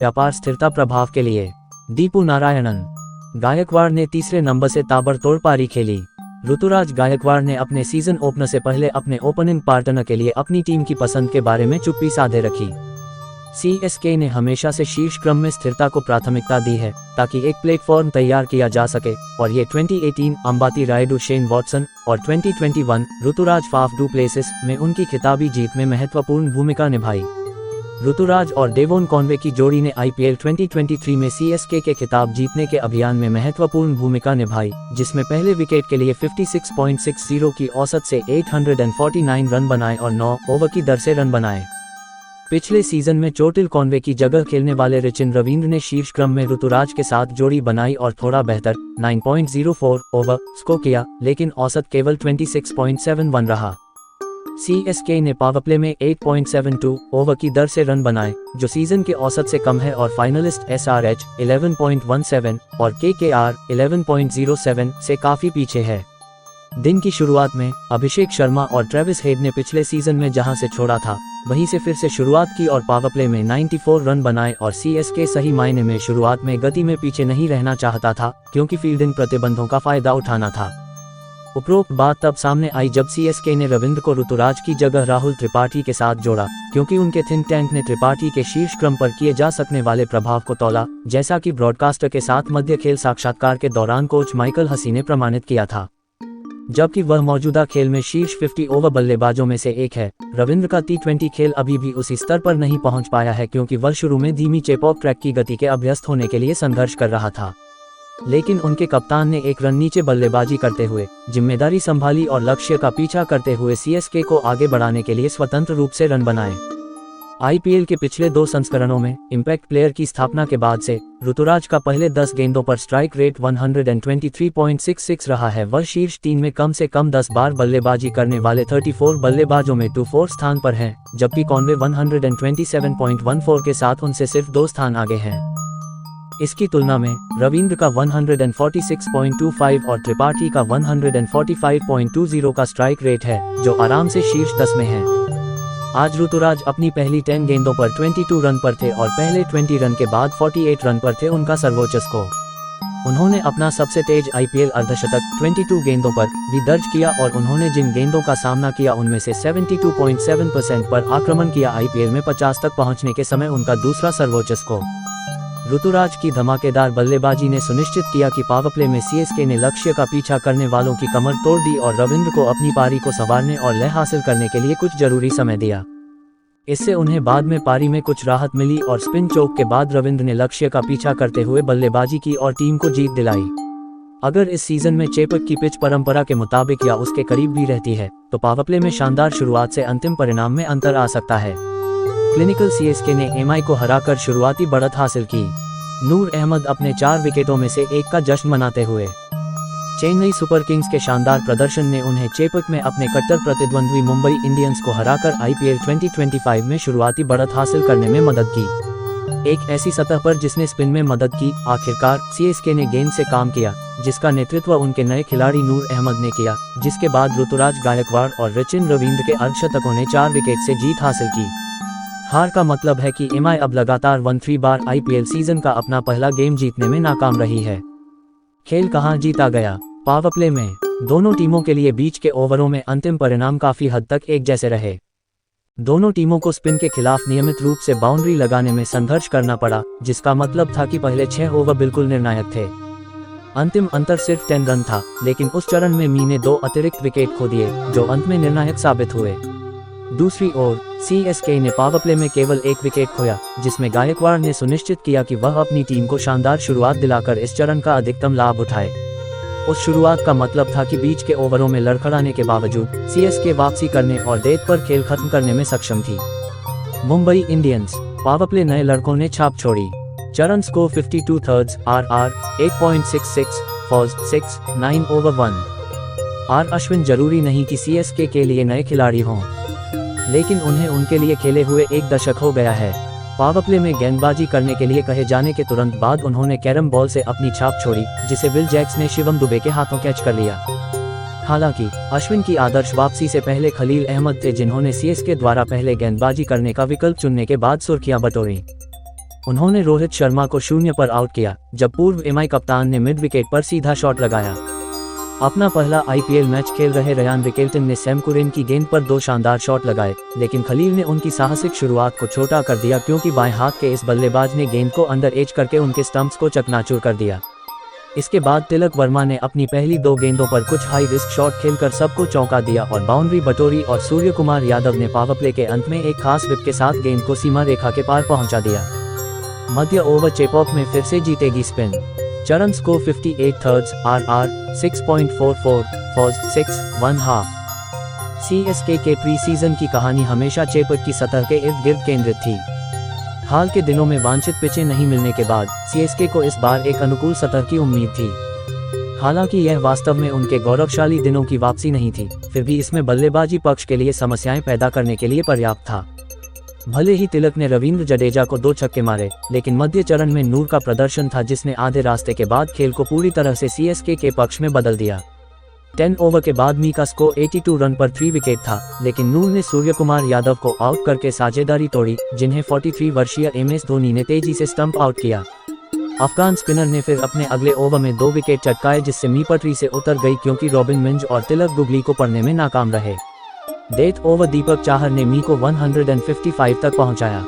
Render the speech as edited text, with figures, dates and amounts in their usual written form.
व्यापार स्थिरता प्रभाव के लिए। दीपू नारायणन गायकवाड़ ने तीसरे नंबर से ताबड़तोड़ पारी खेली। ऋतुराज गायकवाड़ ने अपने सीजन ओपनर से पहले अपने ओपनिंग पार्टनर के लिए अपनी टीम की पसंद के बारे में चुप्पी साधे रखी। सीएसके ने हमेशा से शीर्ष क्रम में स्थिरता को प्राथमिकता दी है ताकि एक प्लेटफॉर्म तैयार किया जा सके, और ये 2018 अंबाती रायडू, शेन वॉटसन और 2021 ऋतुराज फाफ डू प्लेसिस में उनकी खिताबी जीत में महत्वपूर्ण भूमिका निभाई। ऋतुराज और डेवोन कॉनवे की जोड़ी ने आईपीएल 2023 में सीएसके के खिताब जीतने के अभियान में महत्वपूर्ण भूमिका निभाई, जिसमें पहले विकेट के लिए 56.60 की औसत से 849 रन बनाए और 9 ओवर की दर से रन बनाए। पिछले सीजन में चोटिल कॉनवे की जगह खेलने वाले रचिन रवींद्र ने शीर्ष क्रम में ऋतुराज के साथ जोड़ी बनाई और थोड़ा बेहतर 9.04 ओवर स्कोर किया, लेकिन औसत केवल 26.71 रहा। सीएसके ने पावरप्ले में 8.72 ओवर की दर से रन बनाए, जो सीजन के औसत से कम है, और फाइनलिस्ट एसआरएच 11.17 और केकेआर 11.07 से काफी पीछे है। दिन की शुरुआत में अभिषेक शर्मा और ट्रेविस हेड ने पिछले सीजन में जहां से छोड़ा था वहीं से फिर से शुरुआत की और पावरप्ले में 94 रन बनाए, और सीएसके सही मायने में शुरुआत में गति में पीछे नहीं रहना चाहता था क्योंकि फील्डिंग प्रतिबंधों का फायदा उठाना था। उपरोक्त बात तब सामने आई जब सीएसके ने रविंद्र को ऋतुराज की जगह राहुल त्रिपाठी के साथ जोड़ा, क्योंकि उनके थिंक टैंक ने त्रिपाठी के शीर्ष क्रम पर किए जा सकने वाले प्रभाव को तौला, जैसा कि ब्रॉडकास्टर के साथ मध्य खेल साक्षात्कार के दौरान कोच माइकल हसी ने प्रमाणित किया था। जबकि वह मौजूदा खेल में शीर्ष 50 ओवर बल्लेबाजों में से एक है, रविंद्र का T20 खेल अभी भी उसी स्तर पर नहीं पहुंच पाया है, क्योंकि वह शुरू में धीमी चेपॉक ट्रैक की गति के अभ्यस्त होने के लिए संघर्ष कर रहा था। लेकिन उनके कप्तान ने एक रन नीचे बल्लेबाजी करते हुए जिम्मेदारी संभाली और लक्ष्य का पीछा करते हुए सीएसके को आगे बढ़ाने के लिए स्वतंत्र रूप से रन बनाए। आईपीएल के पिछले 2 संस्करणों में इम्पैक्ट प्लेयर की स्थापना के बाद से ऋतुराज का पहले 10 गेंदों पर स्ट्राइक रेट 123.66 रहा है। वह शीर्ष 3 में कम से कम 10 बार बल्लेबाजी करने वाले 34 बल्लेबाजों में 24 स्थान पर हैं, जबकि कॉनवे 127.14 के साथ उनसे सिर्फ 2 स्थान आगे हैं। इसकी तुलना में रविंद्र का 146.25 और त्रिपाठी का 145.20 का स्ट्राइक रेट है, जो आराम से शीर्ष 10 में है। आज ऋतुराज अपनी पहली 10 गेंदों पर 22 रन पर थे और पहले 20 रन के बाद 48 रन पर थे उनका सर्वोच्च स्कोर। उन्होंने अपना सबसे तेज आईपीएल अर्धशतक 22 गेंदों पर भी दर्ज किया और उन्होंने जिन गेंदों का सामना किया उनमें से 72.7% पर आक्रमण किया। आईपीएल में 50 तक पहुंचने के समय उनका दूसरा सर्वोच्च स्कोर। ऋतुराज की धमाकेदार बल्लेबाजी ने सुनिश्चित किया कि पावरप्ले में सीएसके ने लक्ष्य का पीछा करने वालों की कमर तोड़ दी और रविंद्र को अपनी पारी को संवारने और लय हासिल करने के लिए कुछ जरूरी समय दिया। इससे उन्हें बाद में पारी में कुछ राहत मिली और स्पिन चौक के बाद रविंद्र ने लक्ष्य का पीछा करते हुए बल्लेबाजी की और टीम को जीत दिलाई। अगर इस सीजन में चेपक की पिच परंपरा के मुताबिक या उसके करीब भी रहती है तो पावरप्ले में शानदार शुरुआत से अंतिम परिणाम में अंतर आ सकता है। क्लिनिकल सीएसके ने एमआई को हराकर शुरुआती बढ़त हासिल की। नूर अहमद अपने 4 विकेटों में से 1 का जश्न मनाते हुए। चेन्नई सुपर किंग्स के शानदार प्रदर्शन ने उन्हें चेपक में अपने कट्टर प्रतिद्वंद्वी मुंबई इंडियंस को हराकर आईपीएल 2025 में शुरुआती बढ़त हासिल करने में मदद की। एक ऐसी सतह पर जिसने स्पिन में मदद की। आखिरकार सीएसके ने गेंद से काम किया, जिसका नेतृत्व उनके नए खिलाड़ी नूर अहमद ने किया, जिसके बाद ऋतुराज गायकवाड़ और रचिन रवींद्र के अर्धशतकों ने 4 विकेट से जीत हासिल की। हार का मतलब है कि एमआई अब लगातार 13 बार आईपीएल सीजन का अपना पहला गेम जीतने में नाकाम रही है। खेल कहां जीता गया? पावरप्ले में दोनों टीमों के लिए बीच के ओवरों में अंतिम परिणाम काफी हद तक एक जैसे रहे। दोनों टीमों को स्पिन के खिलाफ नियमित रूप से बाउंड्री लगाने में संघर्ष करना पड़ा, जिसका मतलब था कि पहले 6 ओवर बिल्कुल निर्णायक थे। अंतिम अंतर सिर्फ 10 रन था, लेकिन उस चरण में मी ने 2 अतिरिक्त विकेट खो दिए जो अंत में निर्णायक साबित हुए। दूसरी ओर सीएसके ने पावरप्ले में केवल 1 विकेट खोया, जिसमें गायकवाड़ ने सुनिश्चित किया कि वह अपनी टीम को शानदार शुरुआत दिलाकर इस चरण का अधिकतम लाभ उठाए। उस शुरुआत का मतलब था कि बीच के ओवरों में लड़खड़ाने के बावजूद सीएसके वापसी करने और डेथ पर खेल खत्म करने में सक्षम थी। मुंबई इंडियंस पावरप्ले नए लड़कों ने छाप छोड़ी। चरण score 52 thirds RR 8.66 falls 6 9 over 1। R Ashwin जरूरी नहीं कि सीएसके के लिए नए खिलाड़ी हों, लेकिन उन्हें उनके लिए खेले हुए 1 दशक हो गया है। पावरप्ले में गेंदबाजी करने के लिए कहे जाने के तुरंत बाद उन्होंने कैरम बॉल से अपनी छाप छोड़ी, जिसे विल जैक्स ने शिवम दुबे के हाथों कैच कर लिया। हालांकि अश्विन की आदर्श वापसी से पहले खलील अहमद थे, जिन्होंने सीएसके द्वारा पहले गेंदबाजी करने का विकल्प चुनने के बाद सुर्खियां बटोरी। उन्होंने रोहित शर्मा को 0 पर आउट किया, जब पूर्व एमआई कप्तान ने मिड विकेट पर सीधा शॉट लगाया। अपना पहला आईपीएल मैच खेल रहे रयान रिकेल्टन ने सैम कुरैन की गेंद पर 2 शानदार शॉट लगाए, लेकिन खलील ने उनकी साहसिक शुरुआत को छोटा कर दिया क्योंकि बाएं हाथ के इस बल्लेबाज ने गेंद को अंडर एज करके उनके स्टंप्स को चकनाचूर कर दिया। इसके बाद तिलक वर्मा ने अपनी पहली 2 गेंदों पर कुछ हाई रिस्क शॉट खेलकर सबको चौंका दिया और बाउंड्री बटोरी और सूर्यकुमार यादव ने पावर प्ले के अंत में एक खास विप के साथ गेंद को सीमा रेखा के पार पहुंचा दिया। मध्य ओवर चेपॉक में फिर से जीतेगी स्पिन। चरण score 58 thirds RR 6.44 for 6.5। CSK के प्री सीजन की कहानी हमेशा चेपॉक की सतह के इर्द गिर्द केंद्रित थी। हाल के दिनों में वांछित पिचें नहीं मिलने के बाद सीएसके को इस बार एक अनुकूल सतह की उम्मीद थी। हालांकि यह वास्तव में उनके गौरवशाली दिनों की वापसी नहीं थी, फिर भी इसमें बल्लेबाजी पक्ष के लिए समस्याएं पैदा करने के लिए पर्याप्त था। भले ही तिलक ने रविंद्र जडेजा को 2 छक्के मारे, लेकिन मध्य चरण में नूर का प्रदर्शन था जिसने आधे रास्ते के बाद खेल को पूरी तरह से सीएसके के पक्ष में बदल दिया। 10 ओवर के बाद मी का स्कोर 82 रन पर 3 विकेट था, लेकिन नूर ने सूर्यकुमार यादव को आउट करके साझेदारी तोड़ी, जिन्हें 43 वर्षीय MS धोनी ने तेजी से स्टंप आउट किया। अफगान स्पिनर ने फिर अपने अगले ओवर में 2 विकेट चटकाए, जिससे मी पटरी से उतर गई क्योंकि रॉबिन मिंज और तिलक गुगली को पढ़ने में नाकाम रहे। 8 ओवर दीपक चाहर ने मी को 155 तक पहुंचाया।